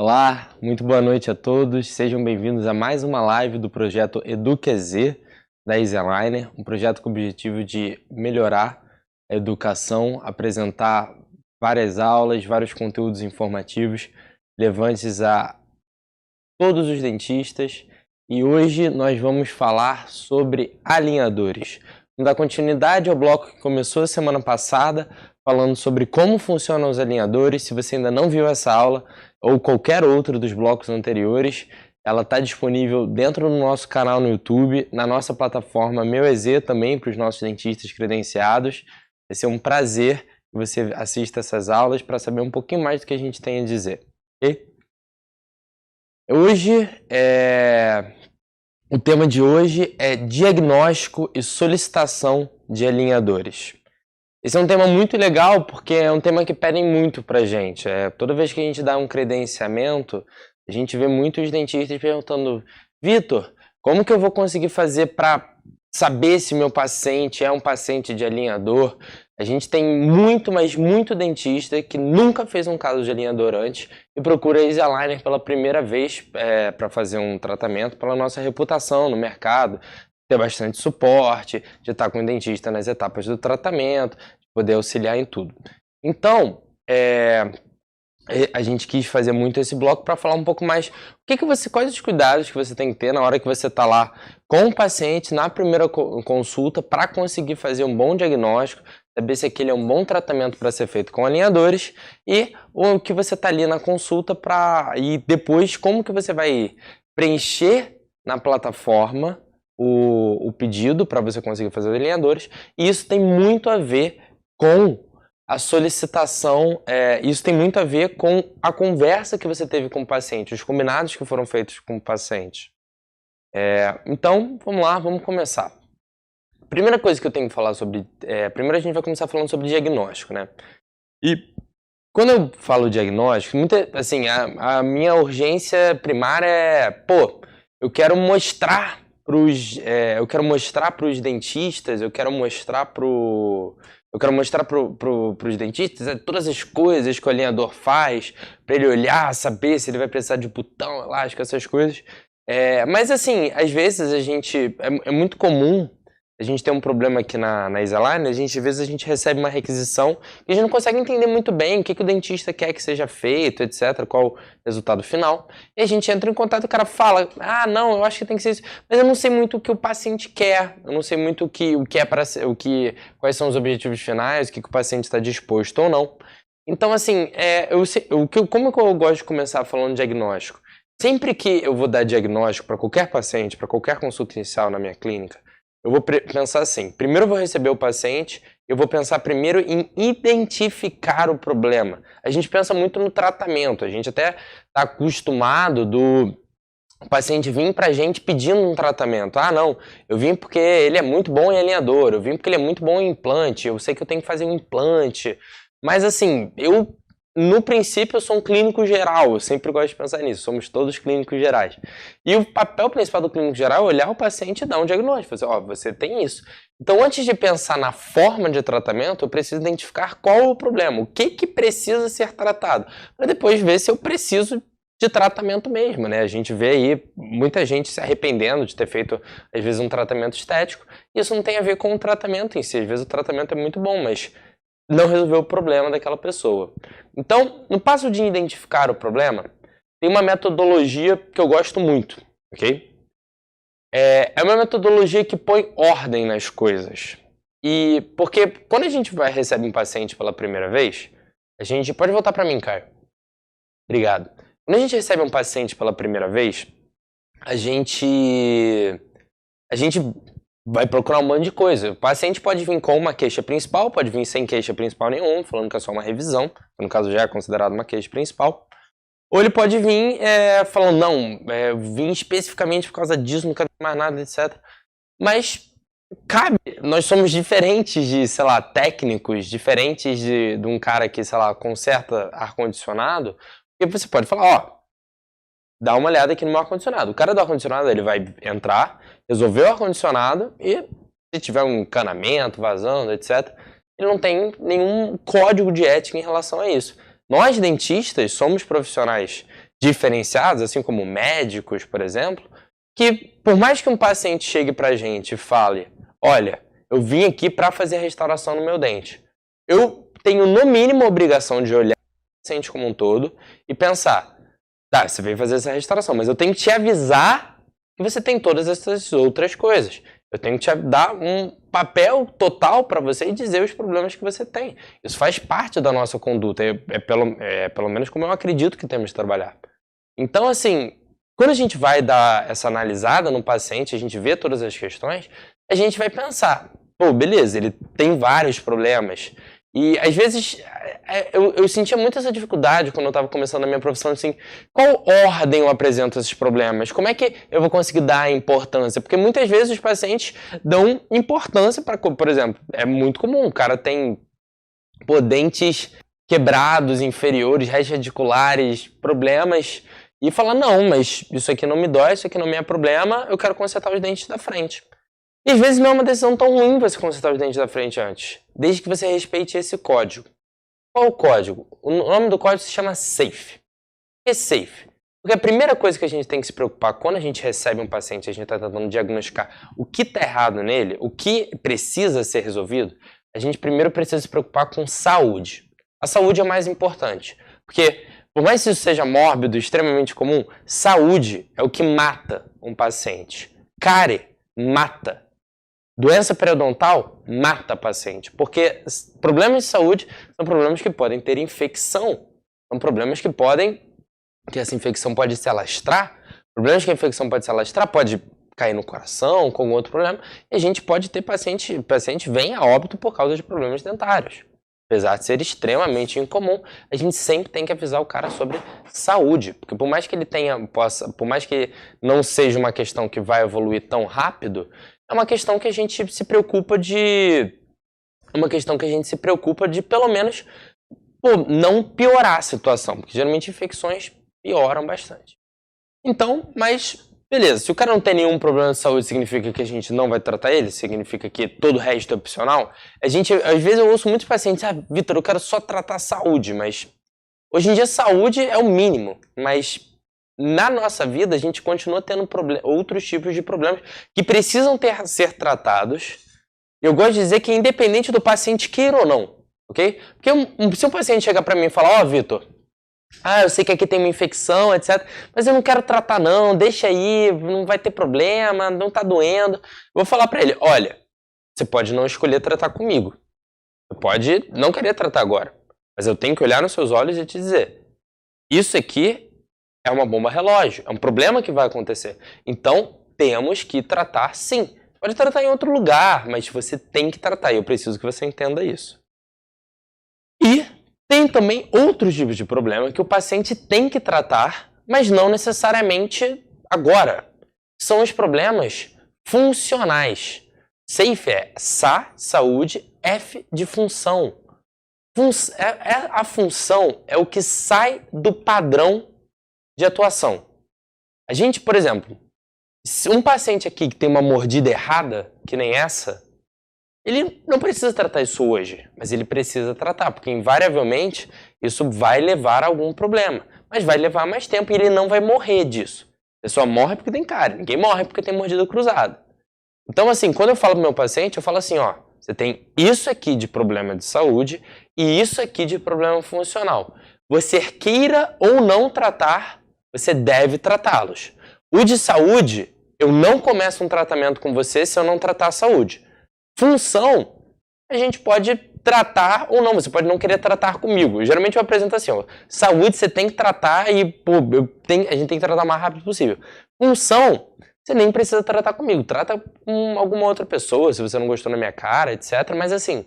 Olá, muito boa noite a todos. Sejam bem-vindos a mais uma live do projeto EduqueZ da EasyAligner, um projeto com o objetivo de melhorar a educação, apresentar várias aulas, vários conteúdos informativos relevantes a todos os dentistas. E hoje nós vamos falar sobre alinhadores. Vamos dar continuidade ao bloco que começou semana passada, falando sobre como funcionam os alinhadores. Se você ainda não viu essa aula, ou qualquer outro dos blocos anteriores, ela está disponível dentro do nosso canal no YouTube, na nossa plataforma Meu EZ também, para os nossos dentistas credenciados. Vai ser um prazer que você assista essas aulas para saber um pouquinho mais do que a gente tem a dizer. Okay? O tema de hoje é diagnóstico e solicitação de alinhadores. Esse é um tema muito legal porque é um tema que pedem muito pra gente. Toda vez que a gente dá um credenciamento, a gente vê muitos dentistas perguntando: Vitor, como que eu vou conseguir fazer para saber se meu paciente é um paciente de alinhador? A gente tem muito, mas muito dentista que nunca fez um caso de alinhador antes e procura a EasyAligner pela primeira vez para fazer um tratamento pela nossa reputação no mercado, ter bastante suporte, de estar com o dentista nas etapas do tratamento, de poder auxiliar em tudo. Então, a gente quis fazer muito esse bloco para falar um pouco mais quais os cuidados que você tem que ter na hora que você está lá com o paciente na primeira consulta para conseguir fazer um bom diagnóstico, saber se aquele é um bom tratamento para ser feito com alinhadores e o que você está ali na consulta e depois como que você vai preencher na plataforma o pedido para você conseguir fazer os alinhadores, e isso tem muito a ver com a solicitação, isso tem muito a ver com a conversa que você teve com o paciente, os combinados que foram feitos com o paciente. Então, vamos lá, vamos começar. Primeira coisa que eu tenho que falar sobre... primeiro a gente vai começar falando sobre diagnóstico, né? E quando eu falo diagnóstico, a minha urgência primária é, eu quero mostrar para os dentistas, eu quero mostrar para os dentistas todas as coisas que o alinhador faz, para ele olhar, saber se ele vai precisar de botão, elástico, essas coisas. Mas assim, às vezes é muito comum a gente ter um problema aqui na EasyAligner, às vezes a gente recebe uma requisição e a gente não consegue entender muito bem o que o dentista quer que seja feito, etc., qual o resultado final. E a gente entra em contato e o cara fala, não, eu acho que tem que ser isso, mas eu não sei muito o que o paciente quer, eu não sei muito o que é quais são os objetivos finais, o que o paciente está disposto ou não. Então, assim, como que eu gosto de começar falando de diagnóstico? Sempre que eu vou dar diagnóstico para qualquer paciente, para qualquer consulta inicial na minha clínica, eu vou pensar assim, primeiro eu vou receber o paciente, eu vou pensar primeiro em identificar o problema. A gente pensa muito no tratamento, a gente até está acostumado do paciente vir pra gente pedindo um tratamento. Não, eu vim porque ele é muito bom em alinhador, eu vim porque ele é muito bom em implante, eu sei que eu tenho que fazer um implante. Mas assim, no princípio eu sou um clínico geral, eu sempre gosto de pensar nisso, somos todos clínicos gerais. E o papel principal do clínico geral é olhar o paciente e dar um diagnóstico, você tem isso. Então antes de pensar na forma de tratamento, eu preciso identificar qual é o problema, o que precisa ser tratado, para depois ver se eu preciso de tratamento mesmo, né? A gente vê aí muita gente se arrependendo de ter feito, às vezes, um tratamento estético, e isso não tem a ver com o tratamento em si, às vezes o tratamento é muito bom, mas não resolveu o problema daquela pessoa. Então, no passo de identificar o problema, tem uma metodologia que eu gosto muito, ok? É uma metodologia que põe ordem nas coisas. E porque quando a gente recebe um paciente pela primeira vez, a gente... Pode voltar para mim, Caio. Obrigado. Quando a gente recebe um paciente pela primeira vez, a gente vai procurar um monte de coisa. O paciente pode vir com uma queixa principal, pode vir sem queixa principal nenhuma, falando que é só uma revisão, que no caso já é considerado uma queixa principal. Ou ele pode vir falando, não, vim especificamente por causa disso, não quero mais nada, etc. Mas cabe, nós somos diferentes de, técnicos, diferentes de um cara que, conserta ar-condicionado, e você pode falar, dá uma olhada aqui no meu ar-condicionado. O cara do ar-condicionado, ele vai entrar, resolver o ar-condicionado e se tiver um encanamento, vazando, etc., ele não tem nenhum código de ética em relação a isso. Nós, dentistas, somos profissionais diferenciados, assim como médicos, por exemplo, que por mais que um paciente chegue pra gente e fale, olha, eu vim aqui para fazer a restauração no meu dente, eu tenho no mínimo a obrigação de olhar o paciente como um todo e pensar, tá, você veio fazer essa restauração, mas eu tenho que te avisar que você tem todas essas outras coisas. Eu tenho que te dar um papel total para você e dizer os problemas que você tem. Isso faz parte da nossa conduta, pelo menos como eu acredito que temos que trabalhar. Então, assim, quando a gente vai dar essa analisada no paciente, a gente vê todas as questões, a gente vai pensar, pô, beleza, ele tem vários problemas. E, às vezes, eu sentia muito essa dificuldade quando eu estava começando a minha profissão, assim, qual ordem eu apresento esses problemas? Como é que eu vou conseguir dar importância? Porque muitas vezes os pacientes dão importância para, por exemplo, é muito comum, o cara tem dentes quebrados, inferiores, restos radiculares, problemas, e fala, não, mas isso aqui não me dói, isso aqui não me é problema, eu quero consertar os dentes da frente. E às vezes não é uma decisão tão ruim você consertar os dentes da frente antes, desde que você respeite esse código. Qual o código? O nome do código se chama SAFE. Por que SAFE? Porque a primeira coisa que a gente tem que se preocupar quando a gente recebe um paciente, a gente está tentando diagnosticar o que está errado nele, o que precisa ser resolvido, a gente primeiro precisa se preocupar com saúde. A saúde é o mais importante, porque por mais que isso seja mórbido, extremamente comum, saúde é o que mata um paciente. Cárie mata. Doença periodontal mata paciente, porque problemas de saúde são problemas que podem ter infecção, são problemas que essa infecção pode se alastrar, problemas que a infecção pode se alastrar, pode cair no coração, com algum outro problema, e a gente pode ter paciente vem a óbito por causa de problemas dentários. Apesar de ser extremamente incomum, a gente sempre tem que avisar o cara sobre saúde, porque por mais que ele por mais que não seja uma questão que vai evoluir tão rápido, é uma questão que a gente se preocupa de pelo menos não piorar a situação, porque geralmente infecções pioram bastante. Então, mas beleza, se o cara não tem nenhum problema de saúde, significa que a gente não vai tratar ele? Significa que todo o resto é opcional? Às vezes eu ouço muitos pacientes, Vitor, eu quero só tratar a saúde, mas hoje em dia saúde é o mínimo, mas na nossa vida a gente continua tendo outros tipos de problemas que precisam ser tratados. Eu gosto de dizer que é independente do paciente queira ou não, ok? Porque se um paciente chegar para mim e falar, Vitor, eu sei que aqui tem uma infecção, etc. Mas eu não quero tratar não, deixa aí, não vai ter problema, não tá doendo. Eu vou falar pra ele, olha, você pode não escolher tratar comigo. Você pode não querer tratar agora. Mas eu tenho que olhar nos seus olhos e te dizer, isso aqui é uma bomba relógio, é um problema que vai acontecer. Então, temos que tratar sim. Pode tratar em outro lugar, mas você tem que tratar. E eu preciso que você entenda isso. E tem também outros tipos de problema que o paciente tem que tratar, mas não necessariamente agora. São os problemas funcionais. SAFE é saúde, F de função. A função é o que sai do padrão de atuação. A gente, por exemplo, se um paciente aqui que tem uma mordida errada, que nem essa, ele não precisa tratar isso hoje, mas ele precisa tratar, porque invariavelmente isso vai levar a algum problema. Mas vai levar mais tempo e ele não vai morrer disso. A pessoa morre porque tem cárie, ninguém morre porque tem mordida cruzada. Então, assim, quando eu falo pro meu paciente, eu falo assim, você tem isso aqui de problema de saúde e isso aqui de problema funcional. Você queira ou não tratar, você deve tratá-los. O de saúde, eu não começo um tratamento com você se eu não tratar a saúde. Função, a gente pode tratar ou não, você pode não querer tratar comigo. Geralmente eu apresento assim, saúde você tem que tratar e a gente tem que tratar o mais rápido possível. Função, você nem precisa tratar comigo, trata com alguma outra pessoa, se você não gostou na minha cara, etc. Mas assim,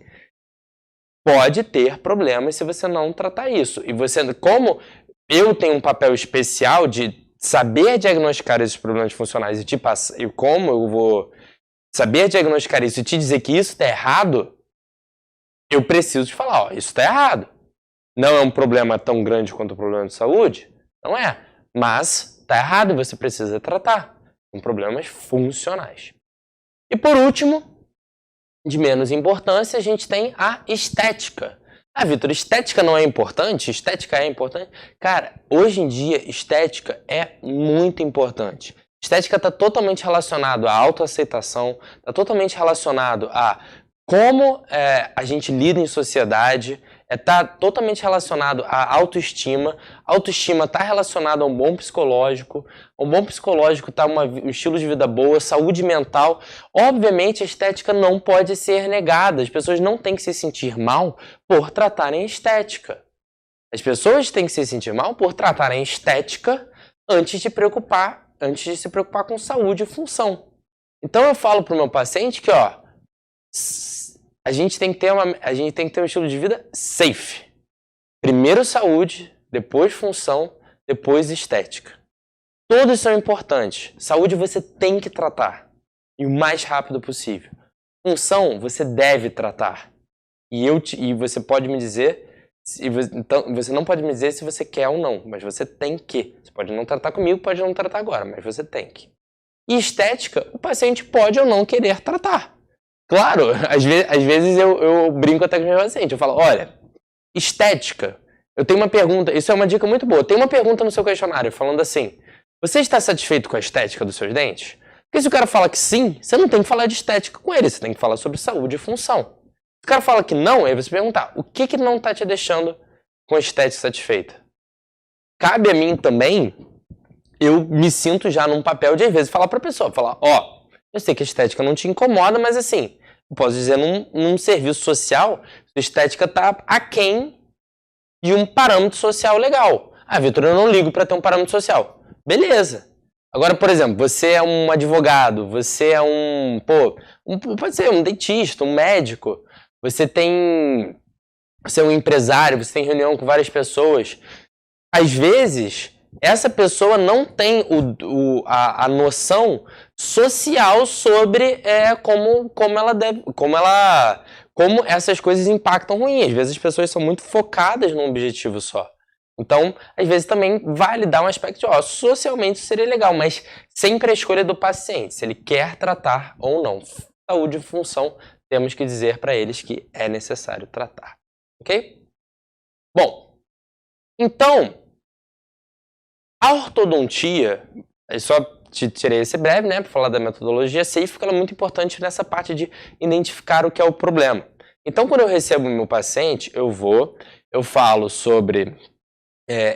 pode ter problemas se você não tratar isso. E você, como eu tenho um papel especial de saber diagnosticar esses problemas funcionais e como eu vou saber diagnosticar isso e te dizer que isso está errado, eu preciso te falar, isso está errado. Não é um problema tão grande quanto o problema de saúde? Não é. Mas está errado e você precisa tratar. São problemas funcionais. E por último, de menos importância, a gente tem a estética. Ah, Vitor, estética não é importante? Estética é importante? Cara, hoje em dia, estética é muito importante. Estética está totalmente relacionado à autoaceitação, está totalmente relacionado a como a gente lida em sociedade, está totalmente relacionado à autoestima. Autoestima está relacionado a um bom psicológico. Um bom psicológico está um estilo de vida boa, saúde mental. Obviamente, a estética não pode ser negada. As pessoas não têm que se sentir mal por tratarem estética. As pessoas têm que se sentir mal por tratarem estética antes de se preocupar com saúde e função. Então eu falo para o meu paciente que, ó, a gente tem que ter um estilo de vida safe. Primeiro saúde, depois função, depois estética. Todos são importantes. Saúde você tem que tratar. E o mais rápido possível. Função você deve tratar. E você pode me dizer... Então, você não pode me dizer se você quer ou não. Mas você tem que. Você pode não tratar comigo, pode não tratar agora. Mas você tem que. E estética, o paciente pode ou não querer tratar. Claro, às vezes eu brinco até com o meu paciente. Eu falo, olha, estética, eu tenho uma pergunta, isso é uma dica muito boa. Tem uma pergunta no seu questionário falando assim, você está satisfeito com a estética dos seus dentes? Porque se o cara fala que sim, você não tem que falar de estética com ele, você tem que falar sobre saúde e função. Se o cara fala que não, aí você perguntar, o que não está te deixando com a estética satisfeita? Cabe a mim também, eu me sinto já num papel de às vezes falar para a pessoa, falar, ó, eu sei que a estética não te incomoda, mas assim, eu posso dizer, num serviço social, a estética está aquém de um parâmetro social legal. Ah, Vitor, eu não ligo para ter um parâmetro social. Beleza. Agora, por exemplo, você é um advogado, você é pode ser um dentista, um médico, você é um empresário, você tem reunião com várias pessoas. Às vezes, essa pessoa não tem a noção social sobre como essas coisas impactam ruim. Às vezes as pessoas são muito focadas num objetivo só. Então, às vezes também vale dar um aspecto de, ó, socialmente isso seria legal, mas sempre a escolha do paciente, se ele quer tratar ou não. Saúde e função, temos que dizer para eles que é necessário tratar. Ok? Bom, então, a ortodontia, eu só te tirei esse breve, né, para falar da metodologia SAFE, ela é muito importante nessa parte de identificar o que é o problema. Então, quando eu recebo o meu paciente, eu falo sobre,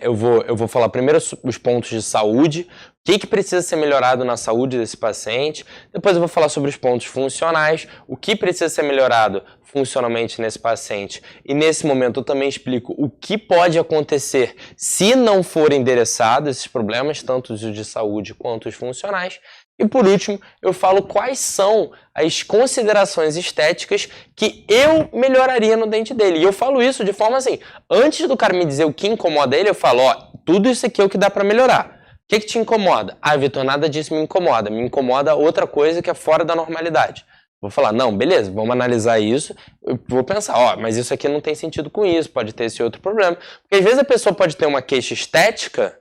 eu vou falar primeiro os pontos de saúde, o que precisa ser melhorado na saúde desse paciente, depois eu vou falar sobre os pontos funcionais, o que precisa ser melhorado funcionalmente nesse paciente, e nesse momento eu também explico o que pode acontecer se não forem endereçados esses problemas, tanto os de saúde quanto os funcionais, e por último eu falo quais são as considerações estéticas que eu melhoraria no dente dele, e eu falo isso de forma assim, antes do cara me dizer o que incomoda ele, eu falo, ó, tudo isso aqui é o que dá para melhorar. O que te incomoda? Ah, Vitor, nada disso me incomoda outra coisa que é fora da normalidade. Vou falar, não, beleza, vamos analisar isso, eu vou pensar, ó, mas isso aqui não tem sentido com isso, pode ter esse outro problema. Porque às vezes a pessoa pode ter uma queixa estética,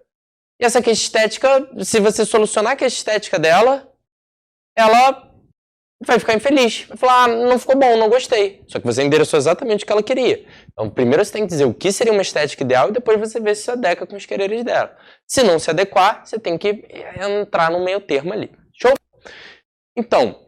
e essa queixa estética, se você solucionar a queixa estética dela, ela vai ficar infeliz. Vai falar, não ficou bom, não gostei. Só que você endereçou exatamente o que ela queria. Então, primeiro você tem que dizer o que seria uma estética ideal e depois você vê se se adequa com os quereres dela. Se não se adequar, você tem que entrar no meio termo ali. Show? Então,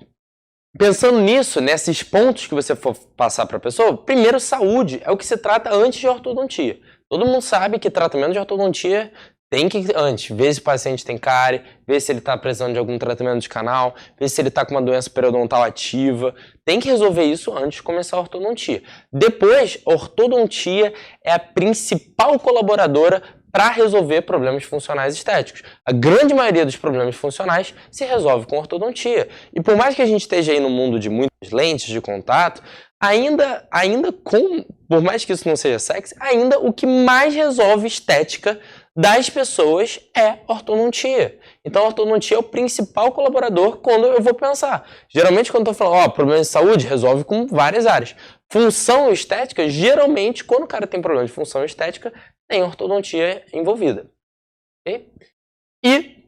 pensando nisso, nesses pontos que você for passar para a pessoa, primeiro, saúde é o que se trata antes de ortodontia. Todo mundo sabe que tratamento de ortodontia tem que, antes, ver se o paciente tem cárie, ver se ele está precisando de algum tratamento de canal, ver se ele está com uma doença periodontal ativa. Tem que resolver isso antes de começar a ortodontia. Depois, a ortodontia é a principal colaboradora para resolver problemas funcionais estéticos. A grande maioria dos problemas funcionais se resolve com ortodontia. E por mais que a gente esteja aí no mundo de muitas lentes de contato, por mais que isso não seja sexy, ainda o que mais resolve estética das pessoas é ortodontia. Então, a ortodontia é o principal colaborador quando eu vou pensar. Geralmente, quando eu estou falando, problema de saúde, resolve com várias áreas. Função estética, geralmente, quando o cara tem problema de função estética, tem ortodontia envolvida. Okay? E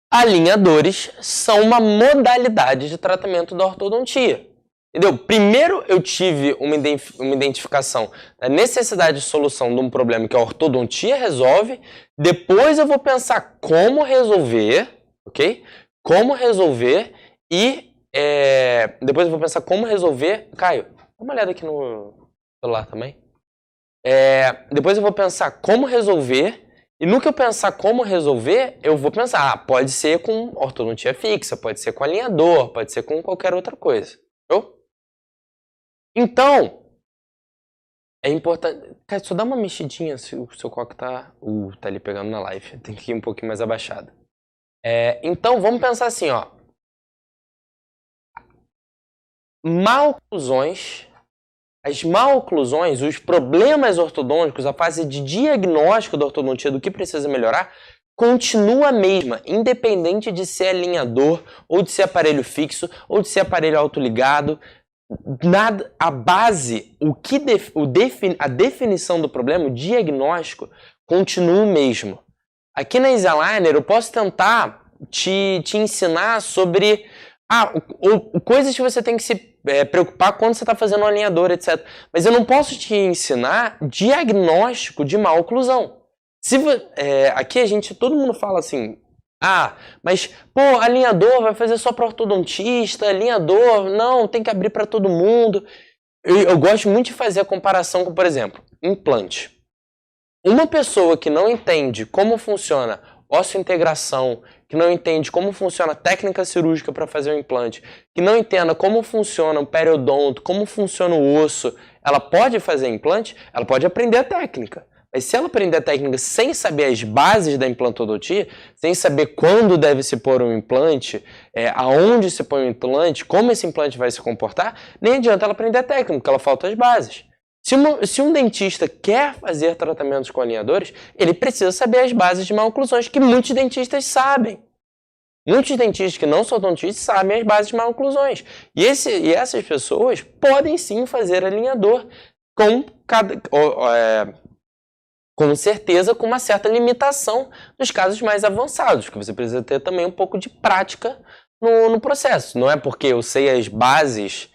alinhadores são uma modalidade de tratamento da ortodontia. Entendeu? Primeiro eu tive uma identificação da necessidade de solução de um problema que a ortodontia resolve, depois eu vou pensar como resolver, ok? Como resolver e depois eu vou pensar como resolver... Caio, dá uma olhada aqui no celular também. Depois eu vou pensar como resolver, e no que eu pensar como resolver, eu vou pensar, pode ser com ortodontia fixa, pode ser com alinhador, pode ser com qualquer outra coisa. Entendeu? Então, é importante... Cara, só dá uma mexidinha se o seu coque tá ali pegando na live. Tem que ir um pouquinho mais abaixado. Então, vamos pensar assim, ó. Maloclusões. As maloclusões, os problemas ortodônticos, a fase de diagnóstico da ortodontia, do que precisa melhorar, continua a mesma, independente de ser alinhador, ou de ser aparelho fixo, ou de ser aparelho autoligado. Nada, a base, a definição do problema, o diagnóstico, continua o mesmo. Aqui na EasyAligner eu posso tentar te ensinar sobre coisas que você tem que se preocupar quando você está fazendo um alinhador, etc. Mas eu não posso te ensinar diagnóstico de má oclusão. Aqui todo mundo fala assim, mas, pô, alinhador vai fazer só para ortodontista, alinhador, não, tem que abrir para todo mundo. Eu gosto muito de fazer a comparação com, por exemplo, implante. Uma pessoa que não entende como funciona osseointegração, que não entende como funciona a técnica cirúrgica para fazer o implante, que não entenda como funciona o periodonto, como funciona o osso, ela pode fazer implante? Ela pode aprender a técnica. Mas se ela aprender a técnica sem saber as bases da implantodontia, sem saber quando deve se pôr um implante, aonde se põe um implante, como esse implante vai se comportar, nem adianta ela aprender a técnica, porque ela falta as bases. Se um dentista quer fazer tratamentos com alinhadores, ele precisa saber as bases de maloclusões, que muitos dentistas sabem. Muitos dentistas que não são dentistas sabem as bases de maloclusões. E essas pessoas podem sim fazer alinhador com certeza com uma certa limitação nos casos mais avançados, que você precisa ter também um pouco de prática no processo. Não é porque eu sei as bases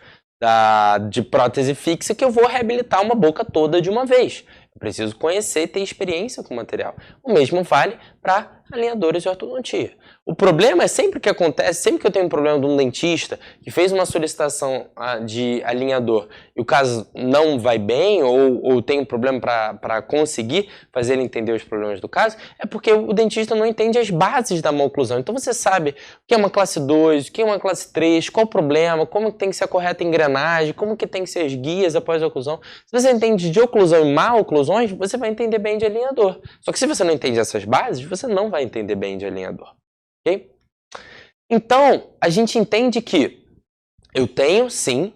de prótese fixa que eu vou reabilitar uma boca toda de uma vez. Eu preciso conhecer e ter experiência com o material. O mesmo vale para alinhadores de ortodontia. O problema é sempre que acontece, sempre que eu tenho um problema de um dentista que fez uma solicitação de alinhador e o caso não vai bem ou tem um problema para conseguir fazer ele entender os problemas do caso, é porque o dentista não entende as bases da maloclusão. Então você sabe o que é uma classe 2, o que é uma classe 3, qual o problema, como tem que ser a correta engrenagem, como que tem que ser as guias após a oclusão. Se você entende de oclusão e maloclusões, você vai entender bem de alinhador. Só que se você não entende essas bases, você não vai entender bem de alinhador. Okay? Então, a gente entende que eu tenho, sim,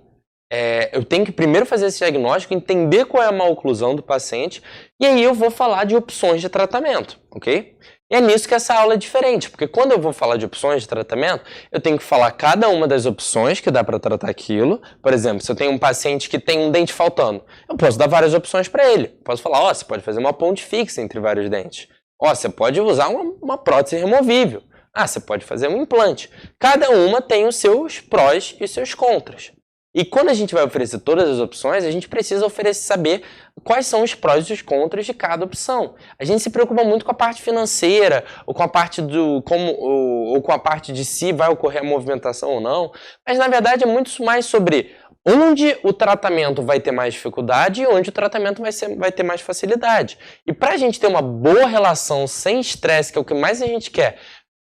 eu tenho que primeiro fazer esse diagnóstico, entender qual é a maloclusão do paciente, e aí eu vou falar de opções de tratamento, ok? E é nisso que essa aula é diferente, porque quando eu vou falar de opções de tratamento, eu tenho que falar cada uma das opções que dá para tratar aquilo. Por exemplo, se eu tenho um paciente que tem um dente faltando, eu posso dar várias opções para ele. Posso falar, você pode fazer uma ponte fixa entre vários dentes. Você pode usar uma prótese removível. Você pode fazer um implante. Cada uma tem os seus prós e os seus contras. E quando a gente vai oferecer todas as opções, a gente precisa saber quais são os prós e os contras de cada opção. A gente se preocupa muito com a parte financeira, ou com a parte ou com a parte de se vai ocorrer a movimentação ou não. Mas na verdade é muito mais sobre onde o tratamento vai ter mais dificuldade e onde o tratamento vai ter mais facilidade. E para a gente ter uma boa relação sem estresse, que é o que mais a gente quer,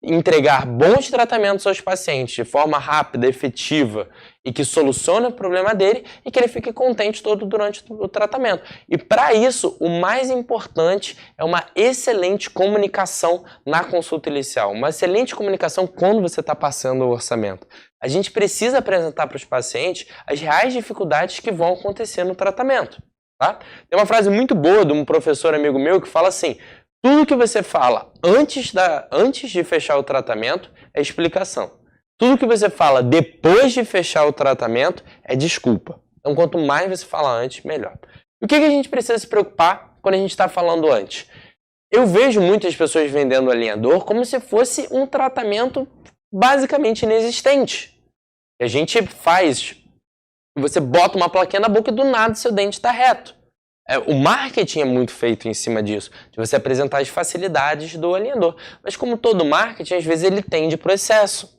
entregar bons tratamentos aos pacientes de forma rápida, efetiva e que solucione o problema dele e que ele fique contente todo durante o tratamento. E para isso, o mais importante é uma excelente comunicação na consulta inicial, uma excelente comunicação quando você está passando o orçamento. A gente precisa apresentar para os pacientes as reais dificuldades que vão acontecer no tratamento. Tá? Tem uma frase muito boa de um professor amigo meu que fala assim: tudo que você fala antes de fechar o tratamento é explicação. Tudo que você fala depois de fechar o tratamento é desculpa. Então, quanto mais você fala antes, melhor. O que a gente precisa se preocupar quando a gente está falando antes? Eu vejo muitas pessoas vendendo alinhador como se fosse um tratamento basicamente inexistente. A gente faz Você bota uma plaquinha na boca e do nada seu dente está reto. O marketing é muito feito em cima disso, de você apresentar as facilidades do alinhador. Mas como todo marketing, às vezes ele tende para o excesso.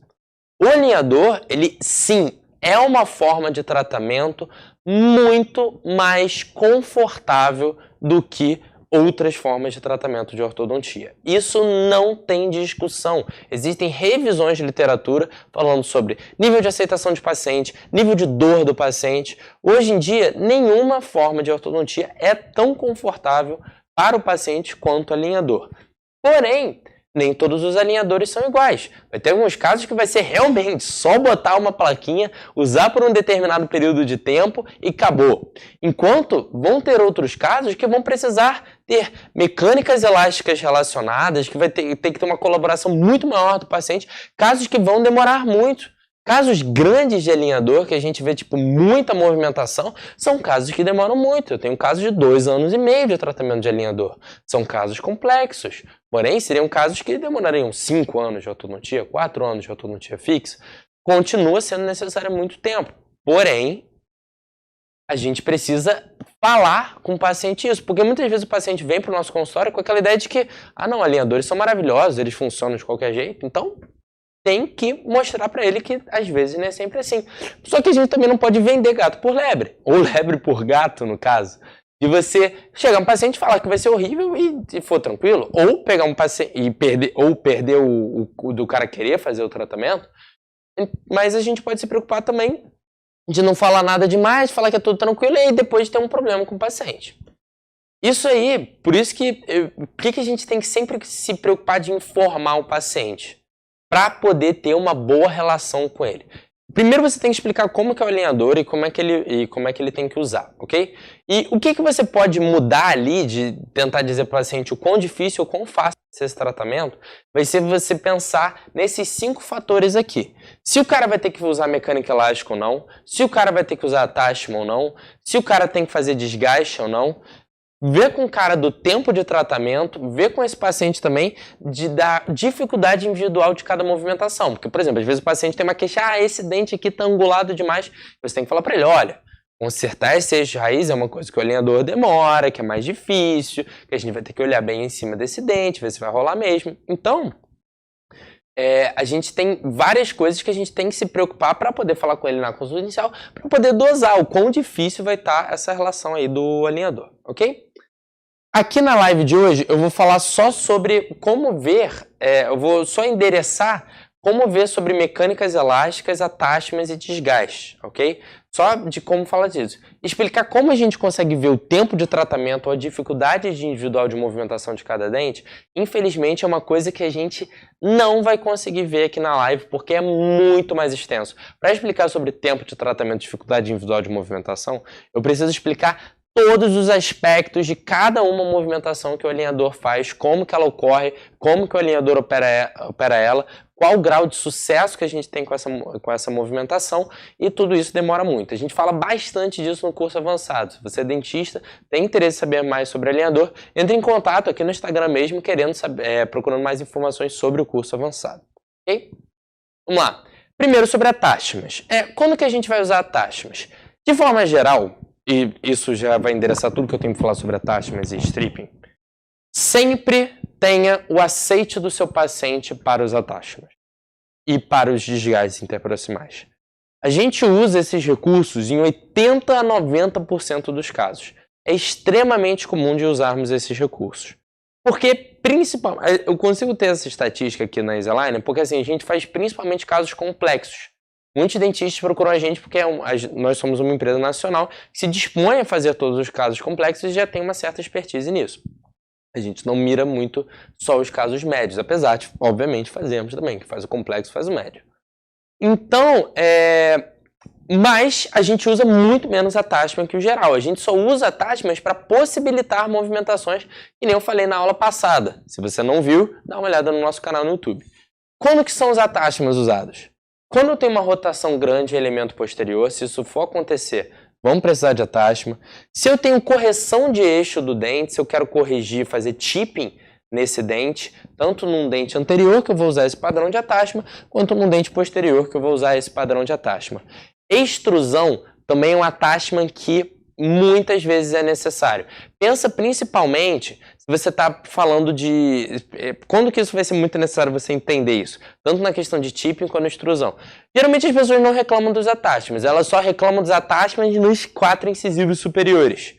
O alinhador, ele sim, é uma forma de tratamento muito mais confortável do que outras formas de tratamento de ortodontia. Isso não tem discussão. Existem revisões de literatura falando sobre nível de aceitação de paciente, nível de dor do paciente. Hoje em dia, nenhuma forma de ortodontia é tão confortável para o paciente quanto o alinhador. Porém, nem todos os alinhadores são iguais. Vai ter alguns casos que vai ser realmente só botar uma plaquinha, usar por um determinado período de tempo e acabou. Enquanto vão ter outros casos que vão precisar ter mecânicas elásticas relacionadas, que vai ter que ter uma colaboração muito maior do paciente, casos que vão demorar muito. Casos grandes de alinhador, que a gente vê tipo muita movimentação, são casos que demoram muito. Eu tenho casos de 2 anos e meio de tratamento de alinhador. São casos complexos. Porém, seriam casos que demorariam 5 anos de ortodontia, 4 anos de ortodontia fixa. Continua sendo necessário muito tempo. Porém, a gente precisa falar com o paciente isso. Porque muitas vezes o paciente vem para o nosso consultório com aquela ideia de que, não, alinhadores são maravilhosos, eles funcionam de qualquer jeito. Então, tem que mostrar para ele que às vezes não é sempre assim. Só que a gente também não pode vender gato por lebre, ou lebre por gato, no caso. De você chegar um paciente e falar que vai ser horrível e for tranquilo, ou pegar um paciente e perder o do cara querer fazer o tratamento. Mas a gente pode se preocupar também de não falar nada demais, falar que é tudo tranquilo e aí depois ter um problema com o paciente. Isso aí, por isso que a gente tem que sempre se preocupar de informar o paciente, para poder ter uma boa relação com ele. Primeiro você tem que explicar como que é o alinhador e como é que ele tem que usar, ok? E o que você pode mudar ali, de tentar dizer para o paciente o quão difícil ou quão fácil é esse tratamento, vai ser você pensar nesses 5 fatores aqui. Se o cara vai ter que usar mecânica elástica ou não, se o cara vai ter que usar attachment ou não, se o cara tem que fazer desgaste ou não, ver com o cara do tempo de tratamento, ver com esse paciente também da dificuldade individual de cada movimentação. Porque, por exemplo, às vezes o paciente tem uma queixa, esse dente aqui está angulado demais. Você tem que falar para ele, olha, consertar esse eixo de raiz é uma coisa que o alinhador demora, que é mais difícil, que a gente vai ter que olhar bem em cima desse dente, ver se vai rolar mesmo. Então, a gente tem várias coisas que a gente tem que se preocupar para poder falar com ele na consulta inicial, para poder dosar o quão difícil vai estar essa relação aí do alinhador, ok? Aqui na live de hoje eu vou falar só sobre como ver, eu vou só endereçar como ver sobre mecânicas elásticas, attachments e desgaste, ok? Só de como falar disso. Explicar como a gente consegue ver o tempo de tratamento ou a dificuldade individual de movimentação de cada dente, infelizmente é uma coisa que a gente não vai conseguir ver aqui na live, porque é muito mais extenso. Para explicar sobre tempo de tratamento e dificuldade individual de movimentação, eu preciso explicar todos os aspectos de cada uma movimentação que o alinhador faz, como que ela ocorre, como que o alinhador opera ela, qual o grau de sucesso que a gente tem com essa movimentação, e tudo isso demora muito. A gente fala bastante disso no curso avançado. Se você é dentista, tem interesse em saber mais sobre alinhador, entre em contato aqui no Instagram mesmo, querendo saber, procurando mais informações sobre o curso avançado. Ok? Vamos lá. Primeiro sobre attachments. Quando que a gente vai usar attachments? De forma geral, e isso já vai endereçar tudo que eu tenho para falar sobre attachments e stripping, sempre tenha o aceite do seu paciente para os attachments e para os desgastes interproximais. A gente usa esses recursos em 80 a 90% dos casos. É extremamente comum de usarmos esses recursos. Porque, principalmente, eu consigo ter essa estatística aqui na Invisalign, porque assim, a gente faz principalmente casos complexos. Muitos dentistas procuram a gente porque nós somos uma empresa nacional que se dispõe a fazer todos os casos complexos e já tem uma certa expertise nisso. A gente não mira muito só os casos médios, apesar de, obviamente, fazermos também, que faz o complexo, faz o médio. Então, mas a gente usa muito menos attachment que o geral. A gente só usa attachments para possibilitar movimentações, que nem eu falei na aula passada. Se você não viu, dá uma olhada no nosso canal no YouTube. Quando que são os attachments usados? Quando eu tenho uma rotação grande em elemento posterior, se isso for acontecer, vamos precisar de attachment. Se eu tenho correção de eixo do dente, se eu quero corrigir, fazer chipping nesse dente, tanto num dente anterior, que eu vou usar esse padrão de attachment, quanto num dente posterior, que eu vou usar esse padrão de attachment. Extrusão também é um attachment que muitas vezes é necessário. Pensa principalmente se você está falando de... Quando que isso vai ser muito necessário você entender isso? Tanto na questão de tipping quanto extrusão. Geralmente as pessoas não reclamam dos attachments, elas só reclamam dos attachments nos 4 incisivos superiores.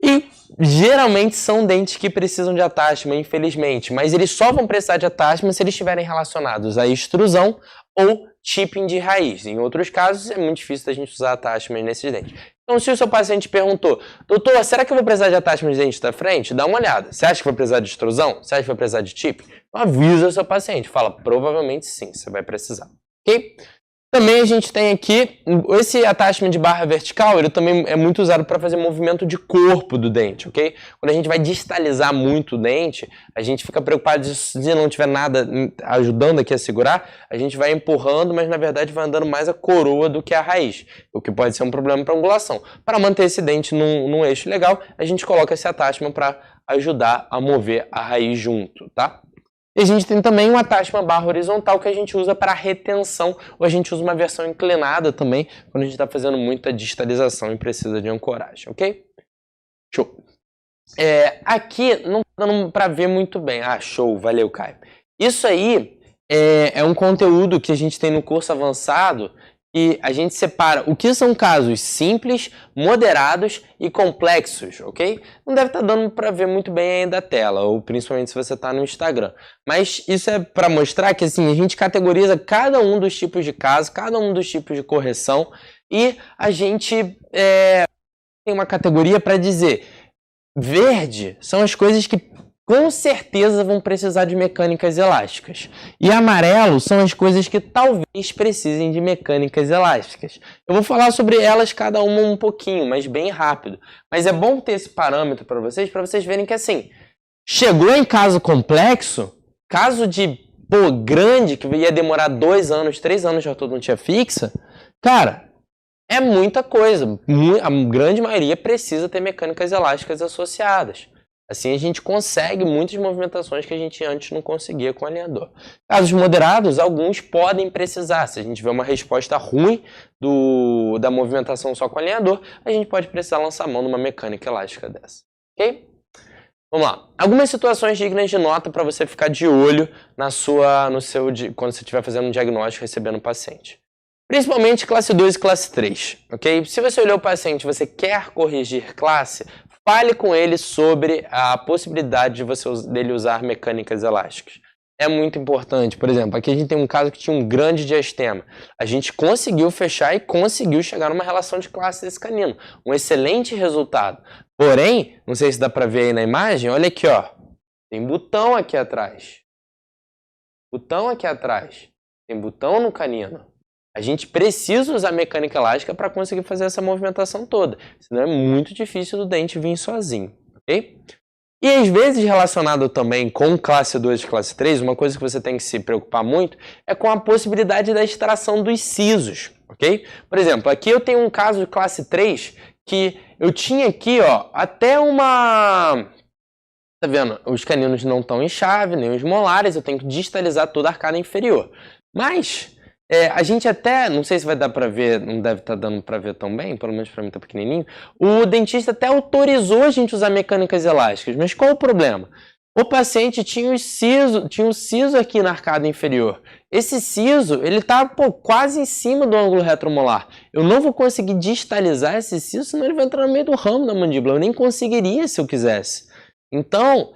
E geralmente são dentes que precisam de attachment, infelizmente, mas eles só vão precisar de attachment se eles estiverem relacionados à extrusão ou chipping de raiz. Em outros casos, é muito difícil da gente usar attachment nesses dentes. Então, se o seu paciente perguntou, doutor, será que eu vou precisar de attachment de dente da frente? Dá uma olhada. Você acha que vai precisar de extrusão? Você acha que vai precisar de chipping? Então, avisa o seu paciente. Fala, provavelmente sim, você vai precisar. Ok? Também a gente tem aqui, esse attachment de barra vertical, ele também é muito usado para fazer movimento de corpo do dente, ok? Quando a gente vai distalizar muito o dente, a gente fica preocupado se não tiver nada ajudando aqui a segurar, a gente vai empurrando, mas na verdade vai andando mais a coroa do que a raiz, o que pode ser um problema para angulação. Para manter esse dente num eixo legal, a gente coloca esse attachment para ajudar a mover a raiz junto, tá? E a gente tem também um attachment barra horizontal que a gente usa para retenção, ou a gente usa uma versão inclinada também, quando a gente está fazendo muita distalização e precisa de ancoragem, ok? Show! Aqui não está dando para ver muito bem. Ah, show! Valeu, Caio. Isso aí é um conteúdo que a gente tem no curso avançado e a gente separa o que são casos simples, moderados e complexos, ok? Não deve estar dando para ver muito bem ainda a tela, ou principalmente se você está no Instagram. Mas isso é para mostrar que assim, a gente categoriza cada um dos tipos de caso, cada um dos tipos de correção, e a gente tem uma categoria para dizer, verde são as coisas que com certeza vão precisar de mecânicas elásticas. E amarelo são as coisas que talvez precisem de mecânicas elásticas. Eu vou falar sobre elas cada uma um pouquinho, mas bem rápido. Mas é bom ter esse parâmetro para vocês verem que assim, chegou em caso complexo, caso de grande, que ia demorar 2 anos, 3 anos de ortodontia fixa, cara, é muita coisa. A grande maioria precisa ter mecânicas elásticas associadas. Assim a gente consegue muitas movimentações que a gente antes não conseguia com o alinhador. Casos moderados, alguns podem precisar. Se a gente vê uma resposta ruim da movimentação só com o alinhador, a gente pode precisar lançar a mão numa mecânica elástica dessa. Ok? Vamos lá. Algumas situações dignas de nota para você ficar de olho quando você estiver fazendo um diagnóstico recebendo o paciente. Principalmente classe 2 e classe 3. Ok? Se você olhou o paciente e você quer corrigir classe, fale com ele sobre a possibilidade dele usar mecânicas elásticas. É muito importante. Por exemplo, aqui a gente tem um caso que tinha um grande diastema. A gente conseguiu fechar e conseguiu chegar numa relação de classe desse canino. Um excelente resultado. Porém, não sei se dá para ver aí na imagem, olha aqui, ó. Tem botão aqui atrás. Botão aqui atrás. Tem botão no canino. A gente precisa usar mecânica elástica para conseguir fazer essa movimentação toda. Senão é muito difícil do dente vir sozinho, ok? E às vezes relacionado também com classe 2 e classe 3, uma coisa que você tem que se preocupar muito é com a possibilidade da extração dos sisos, ok? Por exemplo, aqui eu tenho um caso de classe 3 que eu tinha aqui, ó, até uma... Tá vendo? Os caninos não estão em chave, nem os molares, eu tenho que distalizar toda a arcada inferior. Mas... a gente até, não sei se vai dar pra ver, não deve estar dando pra ver tão bem, pelo menos pra mim tá pequenininho, o dentista até autorizou a gente usar mecânicas elásticas, mas qual o problema? O paciente tinha um siso aqui na arcada inferior. Esse siso, ele tá quase em cima do ângulo retromolar. Eu não vou conseguir distalizar esse siso, senão ele vai entrar no meio do ramo da mandíbula. Eu nem conseguiria se eu quisesse. Então...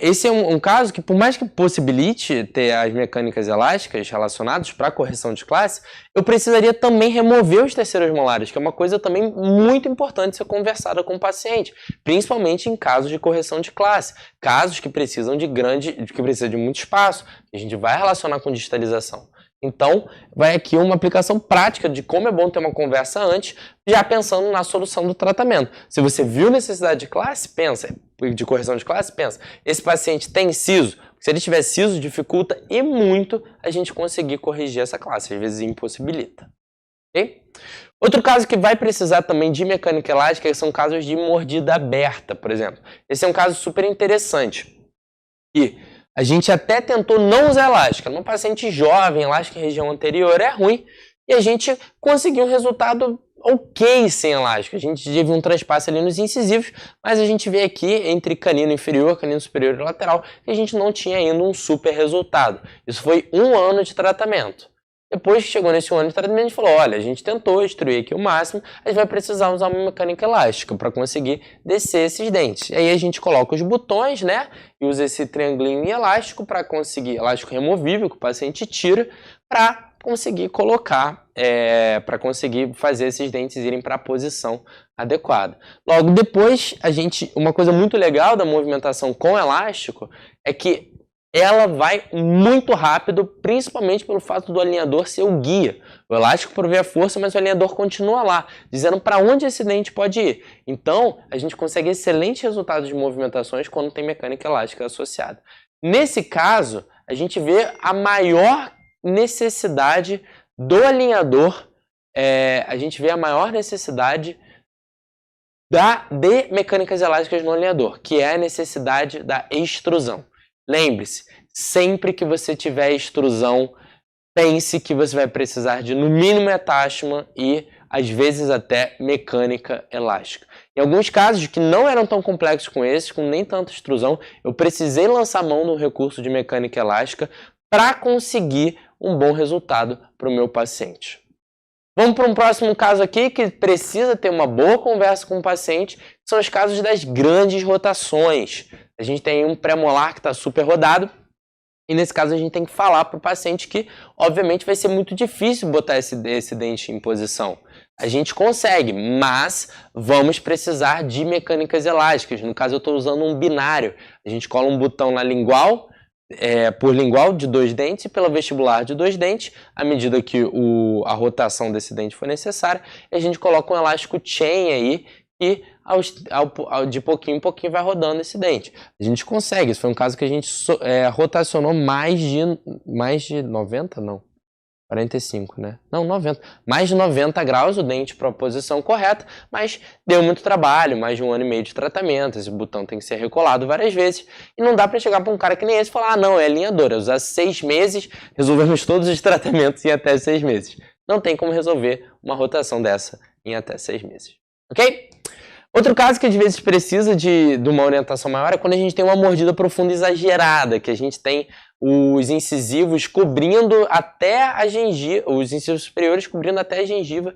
esse é um caso que, por mais que possibilite ter as mecânicas elásticas relacionadas para correção de classe, eu precisaria também remover os terceiros molares, que é uma coisa também muito importante ser conversada com o paciente, principalmente em casos de correção de classe, casos que precisam de muito espaço, que a gente vai relacionar com distalização. Então, vai aqui uma aplicação prática de como é bom ter uma conversa antes, já pensando na solução do tratamento. Se você viu necessidade de classe, de correção de classe, pensa, esse paciente tem siso? Se ele tiver siso, dificulta e muito a gente conseguir corrigir essa classe, às vezes impossibilita. Okay? Outro caso que vai precisar também de mecânica elástica são casos de mordida aberta, por exemplo. Esse é um caso super interessante. E a gente até tentou não usar elástica. Num paciente jovem, elástica em região anterior é ruim. e a gente conseguiu um resultado ok sem elástico. A gente teve um transpasse ali nos incisivos, mas a gente vê aqui entre canino inferior, canino superior e lateral que a gente não tinha ainda um super resultado. Isso foi 1 ano de tratamento. Depois que chegou nesse 1 ano de tratamento, a gente falou, olha, a gente tentou extruir aqui o máximo, a gente vai precisar usar uma mecânica elástica para conseguir descer esses dentes. Aí a gente coloca os botões, né, e usa esse triangulinho elástico para conseguir, elástico removível que o paciente tira, para conseguir colocar, para conseguir fazer esses dentes irem para a posição adequada. Logo depois, uma coisa muito legal da movimentação com elástico é que ela vai muito rápido, principalmente pelo fato do alinhador ser o guia. O elástico provê a força, mas o alinhador continua lá, dizendo para onde esse dente pode ir. Então, a gente consegue excelentes resultados de movimentações quando tem mecânica elástica associada. Nesse caso, a gente vê a maior necessidade do alinhador, a gente vê a maior necessidade de mecânicas elásticas no alinhador, que é a necessidade da extrusão. Lembre-se, sempre que você tiver extrusão, pense que você vai precisar de, no mínimo, metástoma e, às vezes, até mecânica elástica. Em alguns casos que não eram tão complexos com esses, com nem tanta extrusão, eu precisei lançar mão no recurso de mecânica elástica para conseguir um bom resultado para o meu paciente. Vamos para um próximo caso aqui que precisa ter uma boa conversa com o paciente, que são os casos das grandes rotações. A gente tem um premolar que está super rodado e nesse caso a gente tem que falar para o paciente que obviamente vai ser muito difícil botar esse dente em posição. A gente consegue, mas vamos precisar de mecânicas elásticas. No caso eu estou usando um binário. A gente cola um botão na lingual, por lingual de 2 dentes e pela vestibular de 2 dentes, à medida que a rotação desse dente for necessária, e a gente coloca um elástico chain aí e de pouquinho em pouquinho vai rodando esse dente. A gente consegue, isso foi um caso que a gente rotacionou mais de 90, não, 45, né? Não, 90. Mais de 90 graus o dente para a posição correta, mas deu muito trabalho, mais de 1 ano e meio de tratamento, esse botão tem que ser recolado várias vezes, e não dá para chegar para um cara que nem esse e falar, não, é alinhador, é usar 6 meses, resolvemos todos os tratamentos em até 6 meses. Não tem como resolver uma rotação dessa em até 6 meses, ok? Outro caso que às vezes precisa de uma orientação maior é quando a gente tem uma mordida profunda exagerada, que a gente tem os incisivos cobrindo até a gengiva, os incisivos superiores cobrindo até a gengiva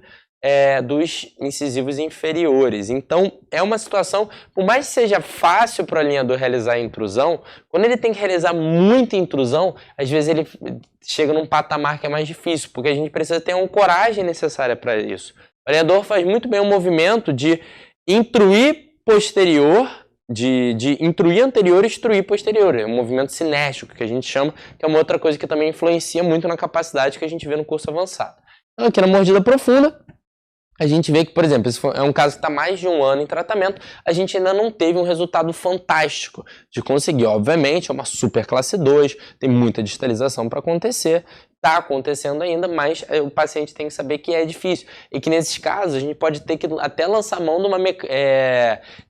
dos incisivos inferiores. Então, é uma situação, por mais que seja fácil para o alinhador realizar a intrusão, quando ele tem que realizar muita intrusão, às vezes ele chega num patamar que é mais difícil, porque a gente precisa ter uma coragem necessária para isso. O alinhador faz muito bem o movimento de intruir posterior, de intruir anterior e extruir posterior. É um movimento cinético, que a gente chama, que é uma outra coisa que também influencia muito na capacidade que a gente vê no curso avançado. Então, aqui na mordida profunda, a gente vê que, por exemplo, esse é um caso que está mais de 1 ano em tratamento, a gente ainda não teve um resultado fantástico de conseguir. Obviamente, é uma super classe 2, tem muita distalização para acontecer, está acontecendo ainda, mas o paciente tem que saber que é difícil. E que nesses casos a gente pode ter que até lançar mão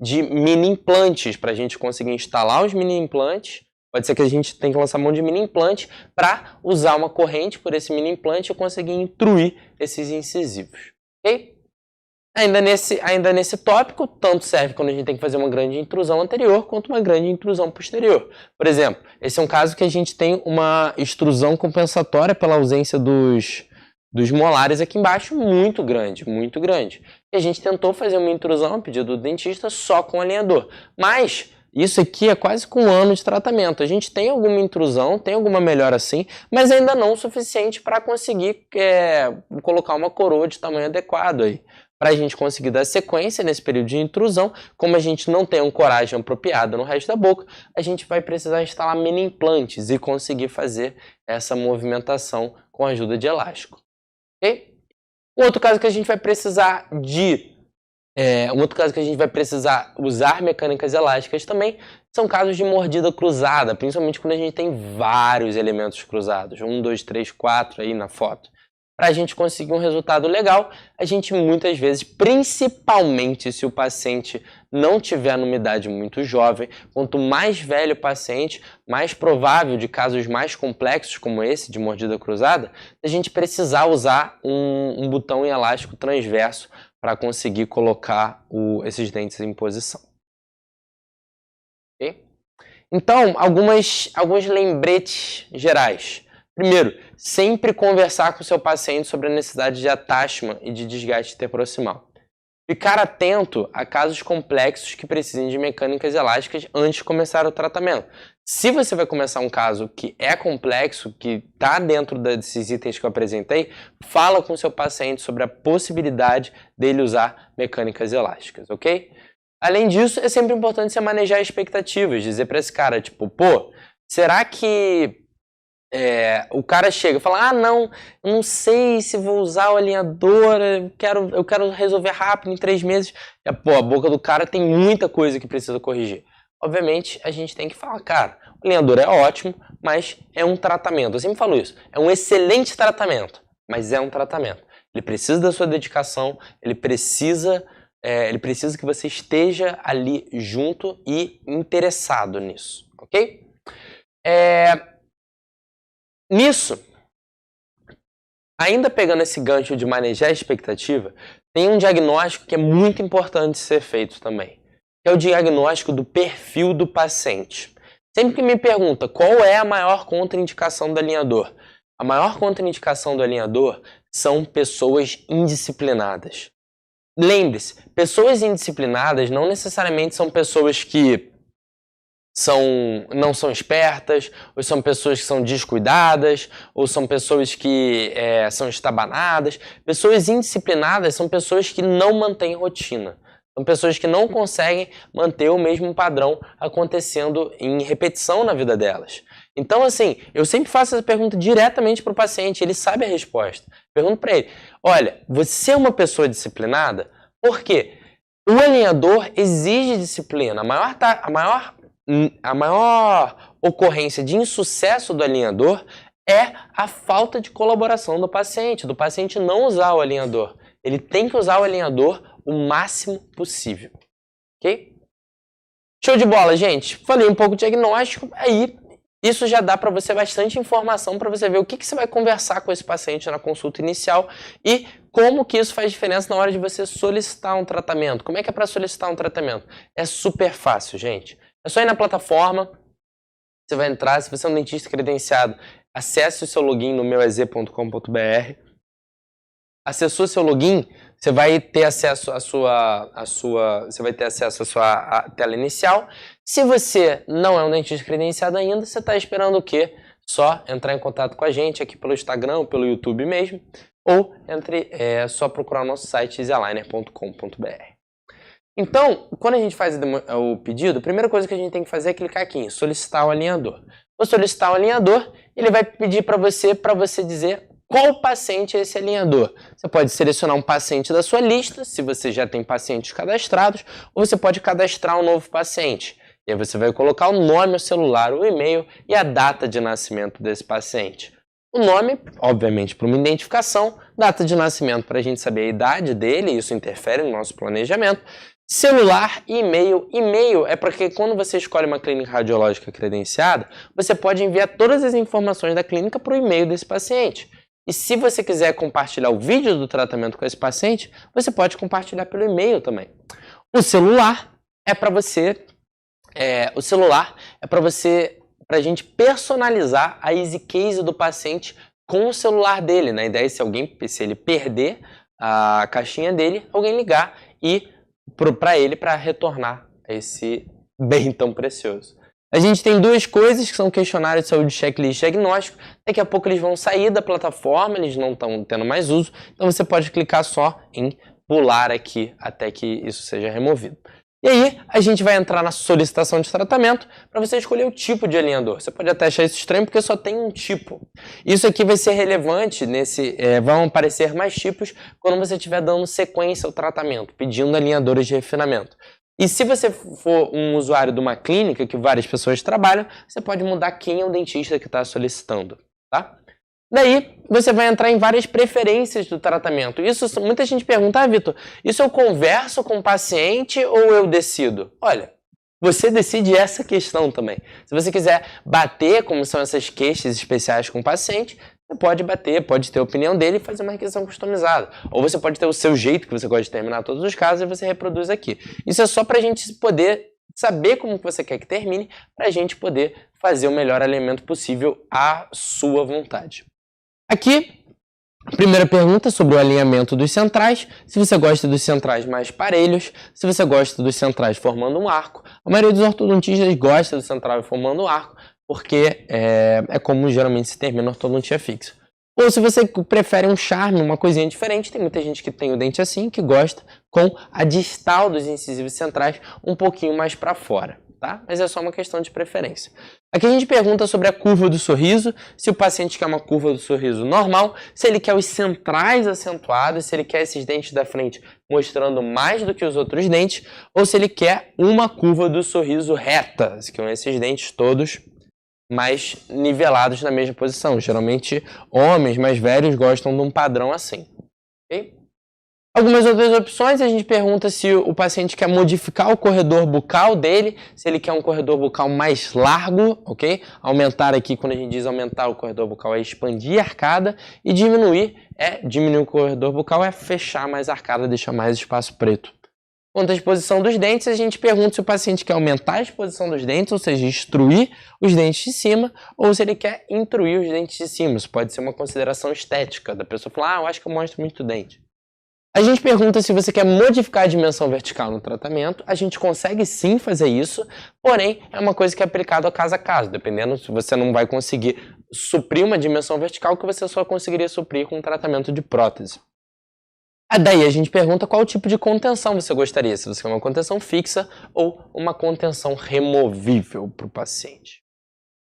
de mini implantes para a gente conseguir instalar os mini implantes. Pode ser que a gente tenha que lançar mão de mini implante para usar uma corrente por esse mini implante e conseguir intruir esses incisivos. Ok? Ainda nesse tópico, tanto serve quando a gente tem que fazer uma grande intrusão anterior quanto uma grande intrusão posterior. Por exemplo, esse é um caso que a gente tem uma extrusão compensatória pela ausência dos molares aqui embaixo muito grande, muito grande. E a gente tentou fazer uma intrusão a pedido do dentista só com alinhador. Mas isso aqui é quase com 1 ano de tratamento. A gente tem alguma intrusão, tem alguma melhora sim, mas ainda não o suficiente para conseguir colocar uma coroa de tamanho adequado aí. Para a gente conseguir dar sequência nesse período de intrusão, como a gente não tem um coragem apropriado no resto da boca, a gente vai precisar instalar mini implantes e conseguir fazer essa movimentação com a ajuda de elástico. Okay? Um outro caso que a gente vai precisar usar mecânicas elásticas também são casos de mordida cruzada, principalmente quando a gente tem vários elementos cruzados, 1, 2, 3, 4 aí na foto. para a gente conseguir um resultado legal, a gente muitas vezes, principalmente se o paciente não tiver numa idade muito jovem, quanto mais velho o paciente, mais provável de casos mais complexos como esse de mordida cruzada, a gente precisar usar um botão em elástico transverso para conseguir colocar esses dentes em posição. Okay? Então, alguns lembretes gerais. Primeiro, sempre conversar com o seu paciente sobre a necessidade de attachment e de desgaste interproximal. Ficar atento a casos complexos que precisem de mecânicas elásticas antes de começar o tratamento. Se você vai começar um caso que é complexo, que está dentro desses itens que eu apresentei, fala com o seu paciente sobre a possibilidade dele usar mecânicas elásticas, ok? Além disso, é sempre importante você manejar expectativas, dizer para esse cara, tipo, pô, será que o cara chega e fala, não, eu não sei se vou usar o alinhador, eu quero resolver rápido, em 3 meses. A boca do cara tem muita coisa que precisa corrigir. Obviamente, a gente tem que falar, cara, o alinhador é ótimo, mas é um tratamento. Eu sempre falo isso, é um excelente tratamento, mas é um tratamento. Ele precisa da sua dedicação, ele precisa que você esteja ali junto e interessado nisso, ok? Nisso, ainda pegando esse gancho de manejar a expectativa, tem um diagnóstico que é muito importante ser feito também, que é o diagnóstico do perfil do paciente. Sempre que me pergunta qual é a maior contraindicação do alinhador, a maior contraindicação do alinhador são pessoas indisciplinadas. Lembre-se, pessoas indisciplinadas não necessariamente são pessoas que não são espertas, ou são pessoas que são descuidadas, ou são pessoas que são estabanadas. Pessoas indisciplinadas são pessoas que não mantêm rotina. São pessoas que não conseguem manter o mesmo padrão acontecendo em repetição na vida delas. Então, assim, eu sempre faço essa pergunta diretamente para o paciente, ele sabe a resposta. Pergunto para ele, olha, você é uma pessoa disciplinada? Por quê? O alinhador exige disciplina. A maior ocorrência de insucesso do alinhador é a falta de colaboração do paciente não usar o alinhador. Ele tem que usar o alinhador o máximo possível, ok? Show de bola, gente. Falei um pouco de diagnóstico, aí isso já dá para você bastante informação para você ver o que você vai conversar com esse paciente na consulta inicial e como que isso faz diferença na hora de você solicitar um tratamento. Como é que é para solicitar um tratamento? É super fácil, gente. É só ir na plataforma, você vai entrar, se você é um dentista credenciado, acesse o seu login no meuez.com.br. Acessou seu login, você vai ter acesso à sua tela inicial. Se você não é um dentista credenciado ainda, você está esperando o quê? Só entrar em contato com a gente aqui pelo Instagram, pelo YouTube mesmo, ou só procurar o nosso site easyaligner.com.br. Então, quando a gente faz o pedido, a primeira coisa que a gente tem que fazer é clicar aqui em solicitar o alinhador. Vou solicitar o alinhador, ele vai pedir para você dizer qual paciente é esse alinhador. Você pode selecionar um paciente da sua lista, se você já tem pacientes cadastrados, ou você pode cadastrar um novo paciente. E aí você vai colocar o nome, o celular, o e-mail e a data de nascimento desse paciente. O nome, obviamente, para uma identificação, data de nascimento para a gente saber a idade dele, isso interfere no nosso planejamento. Celular e e-mail. E-mail é porque quando você escolhe uma clínica radiológica credenciada, você pode enviar todas as informações da clínica para o e-mail desse paciente. E se você quiser compartilhar o vídeo do tratamento com esse paciente, você pode compartilhar pelo e-mail também. O celular é para para a gente personalizar a easy case do paciente com o celular dele. Na ideia, se ele perder a caixinha dele, alguém ligar e para ele para retornar esse bem tão precioso. A gente tem 2 coisas que são questionários de saúde, checklist e diagnóstico. Daqui a pouco eles vão sair da plataforma, eles não estão tendo mais uso. Então você pode clicar só em pular aqui até que isso seja removido. E aí a gente vai entrar na solicitação de tratamento para você escolher o tipo de alinhador. Você pode até achar isso estranho porque só tem um tipo. Isso aqui vai ser relevante, vão aparecer mais tipos quando você estiver dando sequência ao tratamento, pedindo alinhadores de refinamento. E se você for um usuário de uma clínica que várias pessoas trabalham, você pode mudar quem é o dentista que está solicitando, tá? Daí, você vai entrar em várias preferências do tratamento. Isso, muita gente pergunta, Vitor, isso eu converso com o paciente ou eu decido? Olha, você decide essa questão também. Se você quiser bater como são essas queixas especiais com o paciente, você pode bater, pode ter a opinião dele e fazer uma requisição customizada. Ou você pode ter o seu jeito que você gosta de terminar todos os casos e você reproduz aqui. Isso é só para a gente poder saber como que você quer que termine, para a gente poder fazer o melhor alinhamento possível à sua vontade. Aqui, a primeira pergunta sobre o alinhamento dos centrais. Se você gosta dos centrais mais parelhos, se você gosta dos centrais formando um arco. A maioria dos ortodontistas gosta do central formando um arco, porque é como geralmente se termina a ortodontia fixa. Ou se você prefere um charme, uma coisinha diferente, tem muita gente que tem o dente assim, que gosta com a distal dos incisivos centrais um pouquinho mais para fora, tá? Mas é só uma questão de preferência. Aqui a gente pergunta sobre a curva do sorriso, se o paciente quer uma curva do sorriso normal, se ele quer os centrais acentuados, se ele quer esses dentes da frente mostrando mais do que os outros dentes, ou se ele quer uma curva do sorriso reta, que são esses dentes todos mais nivelados na mesma posição. Geralmente, homens mais velhos gostam de um padrão assim. Okay? Algumas outras opções, a gente pergunta se o paciente quer modificar o corredor bucal dele, se ele quer um corredor bucal mais largo, ok? Aumentar aqui, quando a gente diz aumentar o corredor bucal, é expandir a arcada, e diminuir o corredor bucal é fechar mais a arcada, deixar mais espaço preto. Quanto à exposição dos dentes, a gente pergunta se o paciente quer aumentar a exposição dos dentes, ou seja, extruir os dentes de cima, ou se ele quer intruir os dentes de cima. Isso pode ser uma consideração estética, da pessoa falar, eu acho que eu mostro muito dente. A gente pergunta se você quer modificar a dimensão vertical no tratamento. A gente consegue sim fazer isso, porém é uma coisa que é aplicada caso a caso, dependendo se você não vai conseguir suprir uma dimensão vertical que você só conseguiria suprir com um tratamento de prótese. Daí a gente pergunta qual tipo de contenção você gostaria, se você quer uma contenção fixa ou uma contenção removível para o paciente.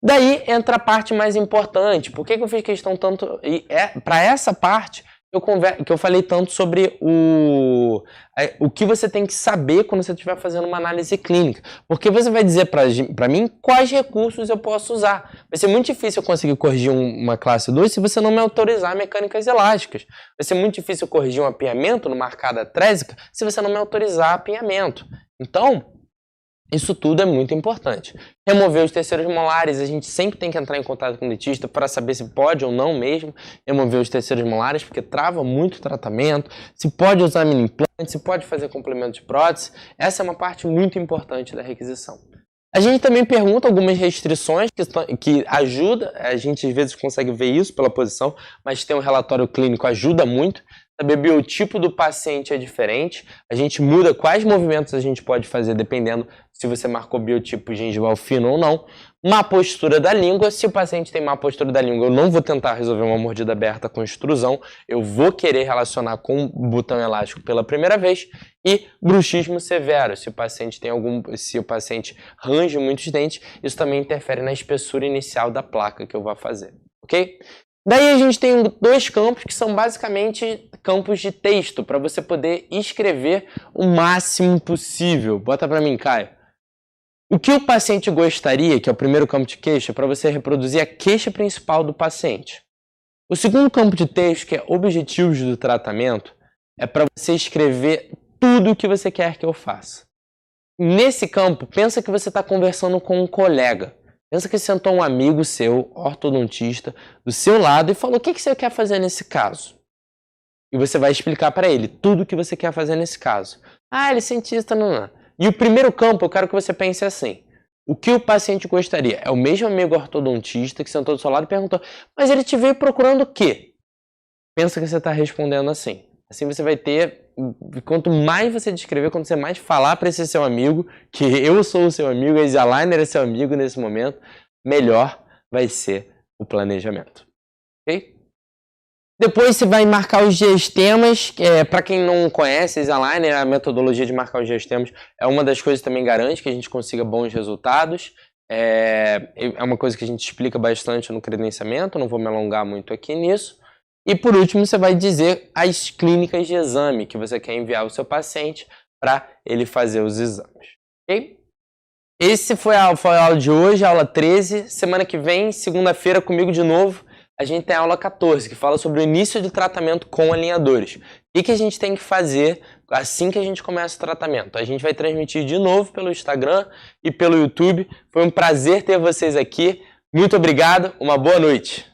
Daí entra a parte mais importante. Por que eu fiz questão tanto... Para essa parte que eu falei tanto sobre o que você tem que saber quando você estiver fazendo uma análise clínica. Porque você vai dizer para mim quais recursos eu posso usar. Vai ser muito difícil eu conseguir corrigir uma classe 2 se você não me autorizar mecânicas elásticas. Vai ser muito difícil eu corrigir um apinhamento numa arcada trésica se você não me autorizar apinhamento. Então, isso tudo é muito importante. Remover os terceiros molares, a gente sempre tem que entrar em contato com o dentista para saber se pode ou não mesmo remover os terceiros molares, porque trava muito o tratamento, se pode usar mini implante, se pode fazer complemento de prótese. Essa é uma parte muito importante da requisição. A gente também pergunta algumas restrições que ajuda, a gente às vezes consegue ver isso pela posição, mas ter um relatório clínico ajuda muito. Saber o biotipo do paciente é diferente, a gente muda quais movimentos a gente pode fazer dependendo se você marcou biotipo gengival fino ou não. Má postura da língua, se o paciente tem má postura da língua, eu não vou tentar resolver uma mordida aberta com extrusão, eu vou querer relacionar com o botão elástico pela primeira vez. E bruxismo severo, se o paciente range muitos dentes, isso também interfere na espessura inicial da placa que eu vou fazer, ok? Daí a gente tem dois campos que são basicamente campos de texto, para você poder escrever o máximo possível. Bota para mim, Caio. O que o paciente gostaria, que é o primeiro campo de queixa, para você reproduzir a queixa principal do paciente. O segundo campo de texto, que é objetivos do tratamento, é para você escrever tudo o que você quer que eu faça. Nesse campo, pensa que você está conversando com um colega. Pensa que sentou um amigo seu, ortodontista, do seu lado e falou: o que você quer fazer nesse caso? E você vai explicar para ele tudo o que você quer fazer nesse caso. Ele é cientista, não. E o primeiro campo, eu quero que você pense assim: o que o paciente gostaria? É o mesmo amigo ortodontista que sentou do seu lado e perguntou: mas ele te veio procurando o quê? Pensa que você está respondendo assim. Assim você vai ter, quanto mais você descrever, quanto você mais falar para esse seu amigo, que eu sou o seu amigo, a EasyAligner é seu amigo nesse momento, melhor vai ser o planejamento. Ok? Depois você vai marcar os diastemas. Para quem não conhece, EasyAligner, a metodologia de marcar os diastemas é uma das coisas que também garante que a gente consiga bons resultados. É uma coisa que a gente explica bastante no credenciamento, não vou me alongar muito aqui nisso. E por último, você vai dizer as clínicas de exame que você quer enviar ao seu paciente para ele fazer os exames. Ok? Esse foi a aula de hoje, aula 13. Semana que vem, segunda-feira, comigo de novo. a gente tem a aula 14, que fala sobre o início de tratamento com alinhadores. O que a gente tem que fazer assim que a gente começa o tratamento? A gente vai transmitir de novo pelo Instagram e pelo YouTube. Foi um prazer ter vocês aqui. Muito obrigado, uma boa noite.